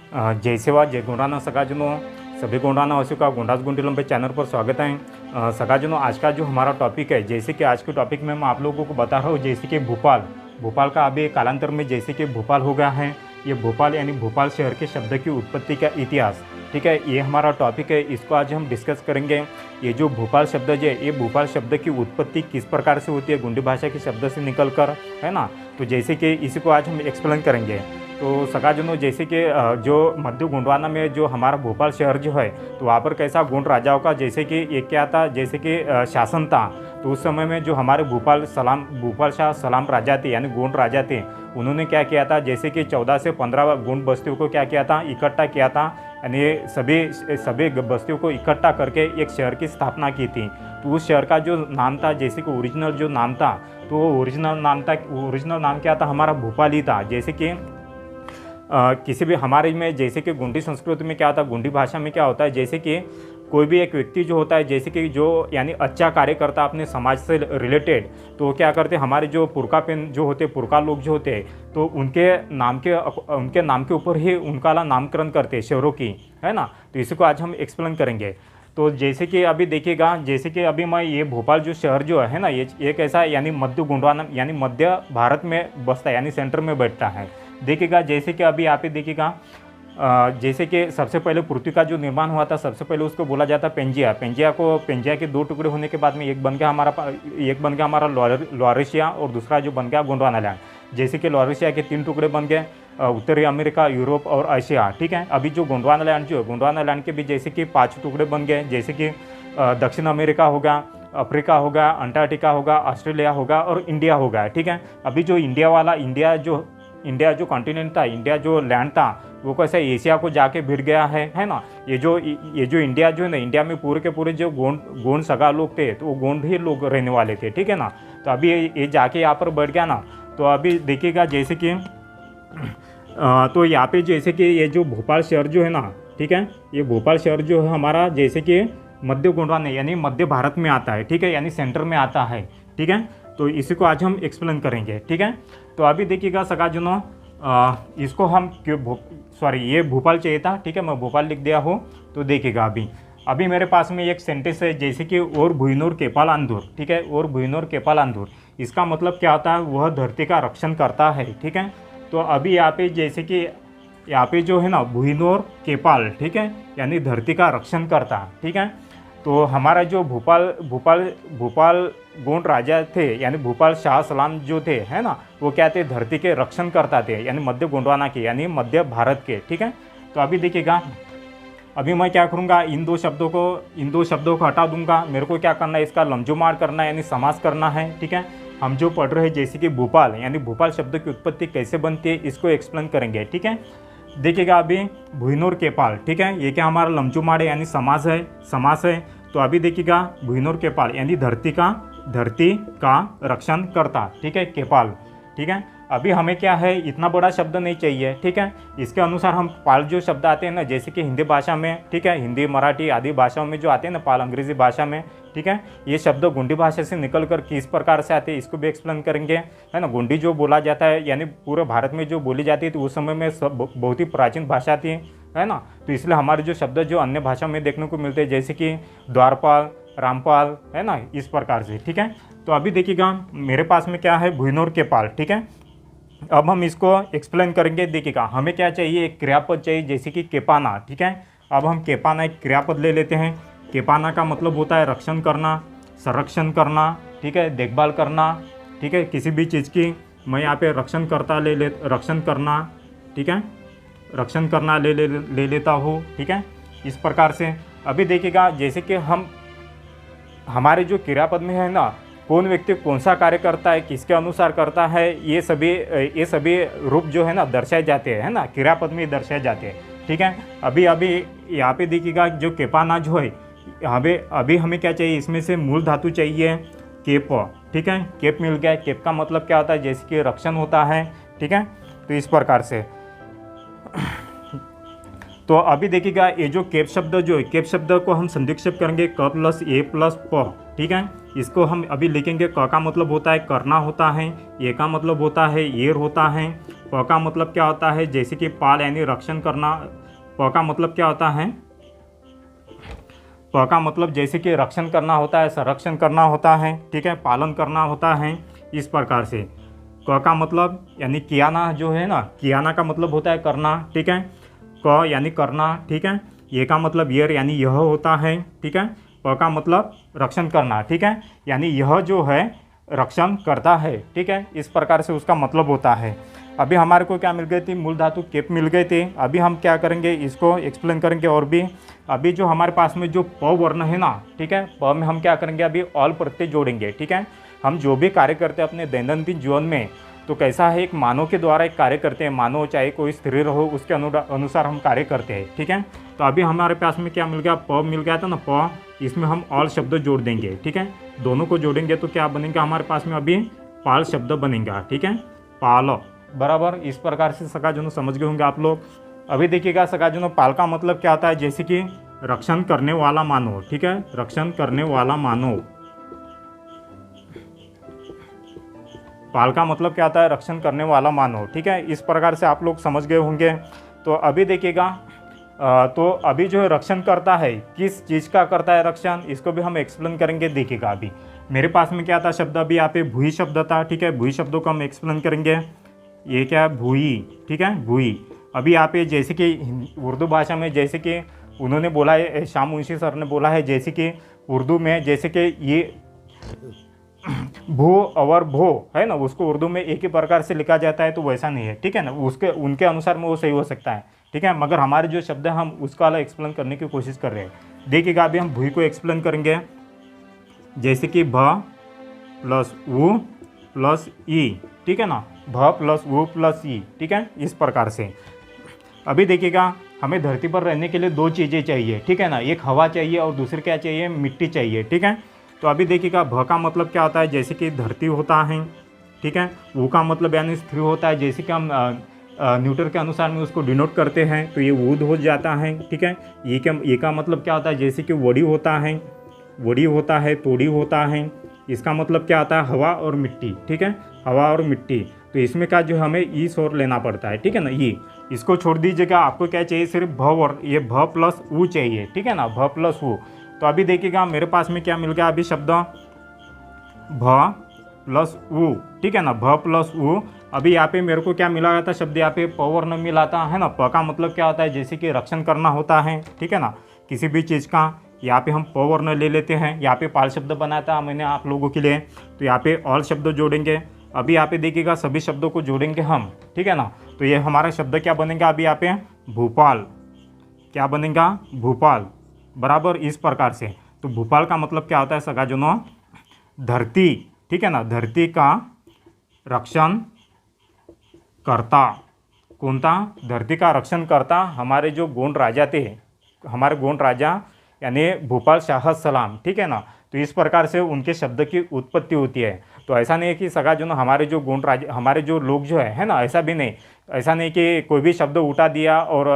जय सेवा जय गोंडाना सगाजनों, सभी गोंडाना वासियों का गोंडास गोंडीलम चैनल पर स्वागत है। सगाजनों, आज का जो हमारा टॉपिक है, जैसे कि आज के टॉपिक में मैं आप लोगों को बता रहा हूँ, जैसे कि भोपाल का अभी कालांतर में जैसे कि भोपाल हो गया है। ये भोपाल यानी भोपाल शहर के शब्द की उत्पत्ति का इतिहास, ठीक है, ये हमारा टॉपिक है। इसको आज हम डिस्कस करेंगे। ये जो भोपाल शब्द है, ये भोपाल शब्द की उत्पत्ति किस प्रकार से होती है, गोंडी भाषा के शब्द से निकल कर, है ना। तो जैसे कि इसी को आज हम एक्सप्लेन करेंगे। तो सगाजनों, जैसे कि जो मध्य गोंडवाना में जो हमारा भोपाल शहर जो है, तो वहाँ पर कैसा गोंड राजाओं का जैसे कि एक क्या था, जैसे कि शासन था। तो उस समय में जो हमारे भोपाल शाह सलाम राजा थे, यानी गोंड राजा थे, उन्होंने क्या किया था, जैसे कि 14 से 15 गोंड बस्तियों को क्या किया था, इकट्ठा किया था, यानी सभी बस्तियों को इकट्ठा करके एक शहर की स्थापना की थी। तो उस शहर का जो नाम था, जैसे कि ओरिजिनल जो नाम था, तो ओरिजिनल नाम क्या था, हमारा भोपाल ही था। जैसे कि किसी भी हमारे में जैसे कि गोंडी संस्कृति में क्या होता है, गोंडी भाषा में क्या होता है, जैसे कि कोई भी एक व्यक्ति जो होता है, जैसे कि जो यानी अच्छा कार्य करता अपने समाज से रिलेटेड, तो क्या करते, हमारे जो पुरखा लोग जो होते, तो उनके नाम के ऊपर ही उनका नामकरण करते शहरों की, है ना। तो इसी को आज हम एक्सप्लेन करेंगे। तो जैसे कि अभी देखिएगा, जैसे कि अभी मैं ये भोपाल जो शहर जो है ना, ये एक ऐसा यानी मध्य गोंडवाना यानी मध्य भारत में बसता है, यानी सेंटर में बैठता है। देखिएगा, जैसे कि अभी यहाँ पे देखिएगा, जैसे कि सबसे पहले पृथ्वी का जो निर्माण हुआ था, सबसे पहले उसको बोला जाता पेंजिया के 2 टुकड़े होने के बाद में एक बन गया हमारा लॉरेशिया, और दूसरा जो बन गया गोंडवाना लैंड। जैसे कि लॉरेशिया के 3 टुकड़े बन गए, उत्तरी अमेरिका, यूरोप और एशिया, ठीक है। अभी जो गोंडवाना लैंड के भी जैसे कि 5 टुकड़े बन गए, जैसे कि दक्षिण अमेरिका होगा, अफ्रीका होगा, अंटार्कटिका होगा, ऑस्ट्रेलिया होगा और इंडिया होगा, ठीक है। अभी जो इंडिया जो कॉन्टिनेंट था, इंडिया जो लैंड था, वो कैसे एशिया को जाके भिड़ गया है ना। ये जो इंडिया जो है ना, इंडिया में पूरे के पूरे जो गोंड सगा लोग थे, तो वो गोंड ही लोग रहने वाले थे, ठीक है ना। तो अभी ये जाके यहाँ पर बैठ गया ना। तो अभी देखिएगा, जैसे कि तो यहाँ पे जैसे कि ये जो भोपाल शहर जो है ना, ठीक है, ये भोपाल शहर जो है हमारा जैसे कि मध्य गोंडवाना यानी मध्य भारत में आता है, ठीक है, यानी सेंटर में आता है, ठीक है। तो इसी को आज हम एक्सप्लेन करेंगे, ठीक है। तो अभी देखिएगा सगाजनों, इसको हम ये भोपाल चाहिए था, ठीक है, मैं भोपाल लिख दिया हो। तो देखिएगा, अभी मेरे पास में एक सेंटेंस है, जैसे कि और भुईनोर केपाल अंधुर, ठीक है, और भुईनोर केपाल अंधुर। इसका मतलब क्या होता है, वह धरती का रक्षण करता है, ठीक है। तो अभी यहाँ पे जैसे कि यहाँ पे जो है ना, भुईनोर केपाल, ठीक है, यानी धरती का रक्षण करता, ठीक है। तो हमारा जो भोपाल गोंड राजा थे, यानी भोपाल शाह सलाम जो थे, है ना, वो क्या थे, धरती के रक्षण करता थे, यानी मध्य गोंडवाना के, यानी मध्य भारत के, ठीक है। तो अभी देखिएगा, अभी मैं क्या करूँगा, इन दो शब्दों को हटा दूंगा। मेरे को क्या करना है, इसका लमजुमार करना है, यानी समास करना है, ठीक है। हम जो पढ़ रहे हैं, जैसे कि भोपाल यानी भोपाल शब्द की उत्पत्ति कैसे बनती है, इसको एक्सप्लेन करेंगे, ठीक है। देखिएगा, अभी भुईनोर केपाल, ठीक है, ये क्या हमारा लमजुमार है, यानी समास है। तो अभी देखिएगा, भुईनोर केपाल यानी धरती का रक्षण करता, ठीक है, केपाल, ठीक है। अभी हमें क्या है, इतना बड़ा शब्द नहीं चाहिए, ठीक है। इसके अनुसार हम पाल जो शब्द आते हैं ना, जैसे कि हिंदी भाषा में, ठीक है, हिंदी मराठी आदि भाषाओं में जो आते हैं ना, पाल अंग्रेजी भाषा में, ठीक है, ये शब्द गोंडी भाषा से निकल कर किस प्रकार से आते हैं, इसको भी एक्सप्लेन करेंगे, है ना। गोंडी जो बोला जाता है, यानी पूरे भारत में जो बोली जाती है, तो उस समय में बहुत ही प्राचीन भाषा थी, है ना। तो इसलिए हमारे जो शब्द जो अन्य भाषा में देखने को मिलते हैं, जैसे कि द्वारपाल, रामपाल, है ना, इस प्रकार से, ठीक है। तो अभी देखिएगा, मेरे पास में क्या है, भुईनोर केपाल, ठीक है। अब हम इसको एक्सप्लेन करेंगे। देखिएगा, हमें क्या चाहिए, एक क्रियापद चाहिए, जैसे कि केपाना, ठीक है। अब हम केपाना एक क्रियापद ले लेते हैं। केपाना का मतलब होता है रक्षण करना, संरक्षण करना, ठीक है, देखभाल करना, ठीक है, किसी भी चीज़ की। मैं यहाँ पे रक्षण करना, ठीक है, रक्षण करना ले लेता हूँ, ठीक है, इस प्रकार से। अभी देखिएगा, जैसे कि हमारे जो क्रियापद में है ना, कौन व्यक्ति कौन सा कार्य करता है, किसके अनुसार करता है, ये सभी रूप जो है ना दर्शाए जाते हैं, है ना, क्रियापद में दर्शाए जाते हैं, ठीक है। अभी यहाँ पे देखिएगा, जो केपाना जो है, अभी हमें क्या चाहिए, इसमें से मूल धातु चाहिए केप, ठीक है। केप मिल गया। केप का मतलब क्या होता है, जैसे कि रक्षण होता है, ठीक है। तो इस प्रकार से तो अभी देखिएगा, ये जो केप शब्द को हम संधिक्षेप करेंगे, क प्लस ए प्लस प, ठीक है। इसको हम अभी लिखेंगे। क का मतलब होता है करना होता है, ए का मतलब होता है एर होता है, प का मतलब क्या होता है, जैसे कि पाल यानी रक्षण करना। प का मतलब क्या होता है, प का मतलब जैसे कि रक्षण करना होता है, संरक्षण करना होता है, ठीक है, पालन करना होता है, इस प्रकार से। क का मतलब यानी कियाना जो है ना, कियाना का मतलब होता है करना, ठीक है, क यानी करना, ठीक है। ये का मतलब यर यानी यह होता है, ठीक है। प का मतलब रक्षण करना, ठीक है, यानी यह जो है रक्षण करता है, ठीक है, इस प्रकार से उसका मतलब होता है। अभी हमारे को क्या मिल गई थी, मूल धातु केप मिल गए थे। अभी हम क्या करेंगे, इसको एक्सप्लेन करेंगे और भी। अभी जो हमारे पास में जो प वर्ण है ना, ठीक है, प में हम क्या करेंगे, अभी ऑल प्रत्यय जोड़ेंगे, ठीक है। हम जो भी कार्य करते हैं अपने दैनंदिन जीवन में, तो कैसा है, एक मानव के द्वारा एक कार्य करते हैं, मानव चाहे कोई स्त्री हो, उसके अनुसार हम कार्य करते हैं, ठीक है। तो अभी हमारे पास में क्या मिल गया, प मिल गया था ना, प, इसमें हम ऑल शब्द जोड़ देंगे, ठीक है। दोनों को जोड़ेंगे तो क्या बनेगा हमारे पास में, अभी पाल शब्द बनेगा, ठीक है, पाल, बराबर। इस प्रकार से सखाजनों समझ गए होंगे आप लोग। अभी देखिएगा सखाजनों, पाल का मतलब क्या होता है, जैसे कि रक्षण करने वाला मानव, ठीक है, रक्षण करने वाला मानव। पाल का मतलब क्या आता है, रक्षण करने वाला मानव, ठीक है, इस प्रकार से आप लोग समझ गए होंगे। तो अभी देखिएगा, तो अभी जो है रक्षण करता है, किस चीज़ का करता है रक्षण, इसको भी हम एक्सप्लेन करेंगे। देखिएगा अभी मेरे पास में क्या था शब्द, अभी यहाँ पे भूई शब्द था, ठीक है, भूई शब्दों को हम एक्सप्लेन करेंगे। ये क्या है, भूई, ठीक है, भूई। अभी यहाँ पे जैसे कि उर्दू भाषा में, जैसे कि उन्होंने बोला है, शाम मुंशी सर ने बोला है, जैसे कि उर्दू में जैसे कि ये भू और भो है ना, उसको उर्दू में एक ही प्रकार से लिखा जाता है, तो वैसा नहीं है, ठीक है ना, उसके उनके अनुसार में वो सही हो सकता है, ठीक है, मगर हमारे जो शब्द है हम उसका अलग एक्सप्लेन करने की कोशिश कर रहे हैं। देखिएगा अभी हम भूई को एक्सप्लेन करेंगे, जैसे कि भ प्लस उ प्लस ई, ठीक है ना, भ प्लस उ प्लस ई, ठीक है, इस प्रकार से। अभी देखिएगा, हमें धरती पर रहने के लिए दो चीज़ें चाहिए, ठीक है ना, एक हवा चाहिए और दूसरी क्या चाहिए, मिट्टी चाहिए, ठीक है। तो अभी देखिएगा, भ का मतलब क्या होता है, जैसे कि धरती होता है, ठीक है। ऊ का मतलब यानी स्त्री होता है, जैसे कि हम न्यूटन के अनुसार में उसको डिनोट करते हैं, तो ये ऊद हो जाता है, ठीक है। ये का मतलब क्या होता है, जैसे कि वड़ी होता है, वड़ी होता है, तोड़ी होता है, इसका मतलब क्या आता है, हवा और मिट्टी, ठीक है, हवा और मिट्टी। तो इसमें क्या जो हमें ई शोर लेना पड़ता है, ठीक है ना, ये इसको छोड़ दीजिएगा, आपको क्या चाहिए, सिर्फ भ और ये भ प्लस ऊ चाहिए, ठीक है ना, भ प्लस ऊ। तो अभी देखिएगा मेरे पास में क्या मिल गया, अभी शब्द भ प्लस ऊ, ठीक है ना, भ प्लस ऊ। अभी यहाँ पे मेरे को क्या मिला था शब्द, यहाँ पे प वर्ण मिला था, है ना। प का मतलब क्या होता है, जैसे कि रक्षण करना होता है, ठीक है ना, किसी भी चीज़ का। यहाँ पे हम प वर्ण ले लेते हैं, यहाँ पे पाल शब्द बनाया था मैंने आप लोगों के लिए, तो यहाँ पे ऑल शब्द जोड़ेंगे। अभी यहाँ पे देखिएगा सभी शब्दों को जोड़ेंगे हम, ठीक है ना। तो ये हमारा शब्द क्या बनेगा, अभी यहाँ पे भोपाल, क्या बनेगा, भोपाल, बराबर, इस प्रकार से। तो भोपाल का मतलब क्या होता है सगाजनों, धरती, ठीक है ना, धरती का रक्षण करता। कोणता, धरती का रक्षण करता। हमारे जो गोंड राजा थे, हमारे गोंड राजा यानी भोपाल शाह सलाम, ठीक है ना। तो इस प्रकार से उनके शब्द की उत्पत्ति होती है। तो ऐसा नहीं है कि सगा जो ना हमारे जो गोंड राजा, हमारे जो लोग जो है ना, ऐसा भी नहीं, ऐसा नहीं कि कोई भी शब्द उठा दिया और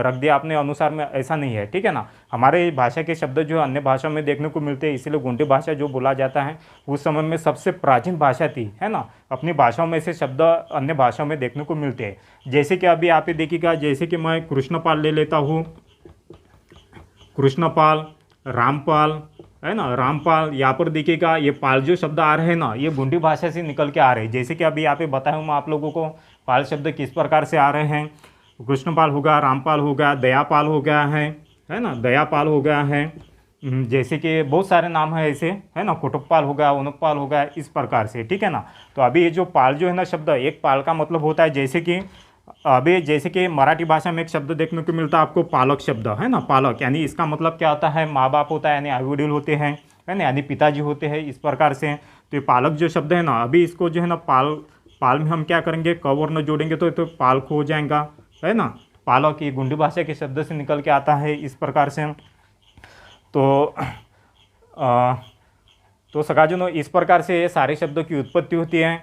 रख दिया अपने अनुसार में, ऐसा नहीं है, ठीक है ना। हमारे भाषा के शब्द जो अन्य भाषा में देखने को मिलते हैं, इसीलिए गोंडी भाषा जो बोला जाता है, उस समय में सबसे प्राचीन भाषा थी, है ना। अपनी भाषाओं में से शब्द अन्य भाषाओं में देखने को मिलते हैं। जैसे कि अभी आप देखिएगा, जैसे कि मैं कृष्णपाल ले लेता हूँ, कृष्णपाल, रामपाल, है ना, रामपाल। यहाँ पर देखिएगा ये पाल जो शब्द आ रहे हैं ना, ये गोंडी भाषा से निकल के आ रहे हैं। जैसे कि अभी यहाँ पे बताया हूँ मैं आप लोगों को, पाल शब्द किस प्रकार से आ रहे हैं। कृष्णपाल हो गया, रामपाल हो गया, दयापाल हो गया है ना, दयापाल हो गया है। जैसे कि बहुत सारे नाम है ऐसे, है ना, कुटुम्बपाल हो गया, उनकपाल हो गया, इस प्रकार से, ठीक है ना। तो अभी ये जो पाल जो है ना शब्द, एक पाल का मतलब होता है, जैसे कि अभी जैसे कि मराठी भाषा में एक शब्द देखने को मिलता है आपको, पालक शब्द, है ना, पालक, यानी इसका मतलब क्या होता है, माँ बाप होता है, यानी आई वडील होते हैं, है ना, यानी पिताजी होते हैं, इस प्रकार से। तो ये पालक जो शब्द है ना, अभी इसको जो है ना पाल में हम क्या करेंगे, क वर्ण जोड़ेंगे तो पालक हो जाएगा, है ना। पालक ये गोंडी भाषा के शब्द से निकल के आता है, इस प्रकार से। तो सगाजनों इस प्रकार से सारे शब्दों की उत्पत्ति होती है।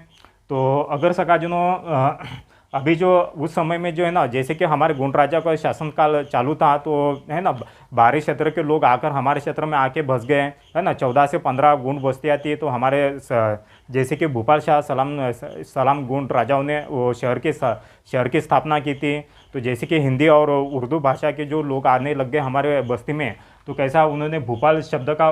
तो अगर सगाजनों अभी जो उस समय में जो है ना, जैसे कि हमारे गोंड राजा का शासनकाल चालू था, तो है ना बाहरी क्षेत्र के लोग आकर हमारे क्षेत्र में आके बस गए, है ना। 14 से 15 गोंड बस्तियाँ थी। तो हमारे जैसे कि भूपाल शाह सलाम गोंड राजाओं ने वो शहर की स्थापना की थी। तो जैसे कि हिंदी और उर्दू भाषा के जो लोग आने लग गए हमारे बस्ती में, तो कैसा उन्होंने भोपाल शब्द का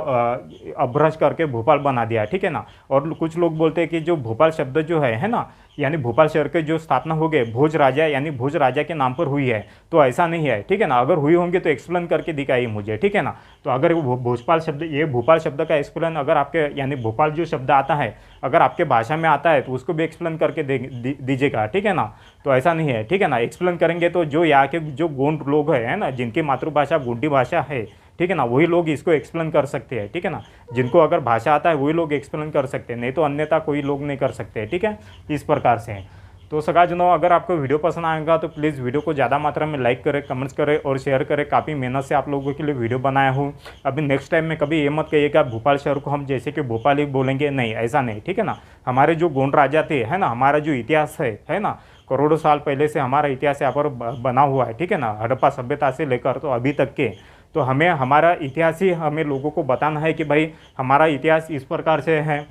अपभ्रंश करके भोपाल बना दिया, ठीक है ना। और कुछ लोग बोलते हैं कि जो भोपाल शब्द जो है ना, यानी भोपाल शहर के जो स्थापना हो गए भोज राजा यानी भोज राजा के नाम पर हुई है। तो ऐसा नहीं है, ठीक है ना। अगर हुई होंगी तो एक्सप्लेन करके दिखाइए मुझे, ठीक है ना। तो अगर भोपाल शब्द, ये भोपाल शब्द का एक्सप्लेन अगर आपके यानी भोपाल जो शब्द आता है अगर आपके भाषा में आता है तो उसको भी एक्सप्लेन करके दीजिएगा, ठीक है ना। तो ऐसा नहीं है, ठीक है ना। एक्सप्लेन करेंगे तो जो यहाँ के जो गोंड लोग हैं, है ना, जिनकी मातृभाषा गोंडी भाषा है, ठीक है ना, वही लोग इसको एक्सप्लेन कर सकते हैं, ठीक है ना। जिनको अगर भाषा आता है वही लोग एक्सप्लेन कर सकते हैं, नहीं तो अन्यथा कोई लोग नहीं कर सकते, ठीक है। इस प्रकार से है। तो सगाजनों, अगर आपको वीडियो पसंद आएगा तो प्लीज़ वीडियो को ज़्यादा मात्रा में लाइक करें, कमेंट्स करें और शेयर करें। काफ़ी मेहनत से आप लोगों के लिए वीडियो बनाया हूँ। अभी नेक्स्ट टाइम में कभी ये मत कहिएगा भोपाल शहर को हम जैसे कि भोपाल ही बोलेंगे, नहीं, ऐसा नहीं, ठीक है ना। हमारे जो गोंड राजा थे, है ना, हमारा जो इतिहास है ना, करोड़ों साल पहले से हमारा इतिहास यहाँ पर बना हुआ है, ठीक है ना। हड़प्पा सभ्यता से लेकर तो अभी तक के, तो हमें हमारा इतिहास ही हमें लोगों को बताना है कि भाई हमारा इतिहास इस प्रकार से है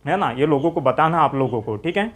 ना। ये लोगों को बताना आप लोगों को, ठीक है।